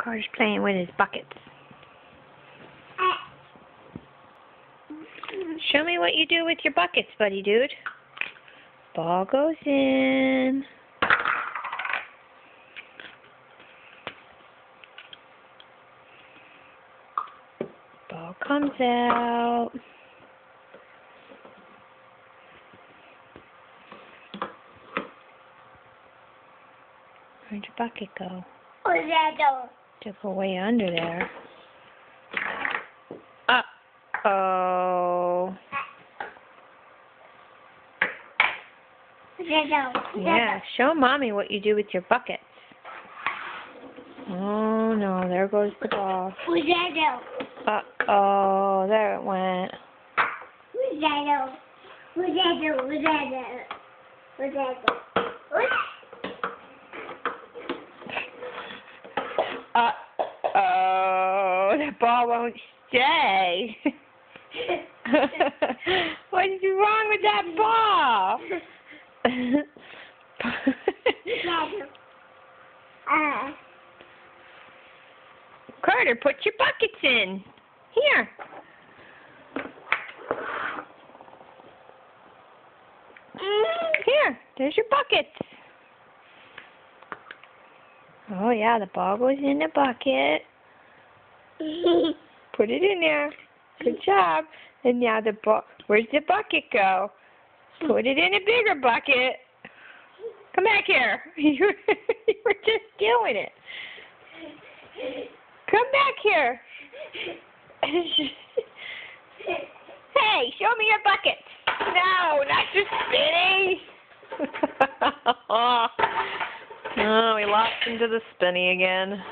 Carter's playing with his buckets. Show me what you do with your buckets, buddy dude. Ball goes in. Ball comes out. Where'd your bucket go? Where's that door? Took away under there. Uh-oh. Where's that door? Yeah, show Mommy what you do with your buckets. Oh, no, there goes the ball. Where's that door? Uh-oh, there it went. Where's that door? Where's that door? Where's that door? Where's that door? Uh-oh, the ball won't stay. What's wrong with that ball? Carter, put your buckets in. Here. Here, there's your buckets. Oh, yeah, the ball goes in the bucket. Put it in there. Good job. And now the ball, where's the bucket go? Put it in a bigger bucket. Come back here. You were just doing it. Come back here. Hey, show me your buckets. No, not just spinning. Oh, we lost into the spinny again.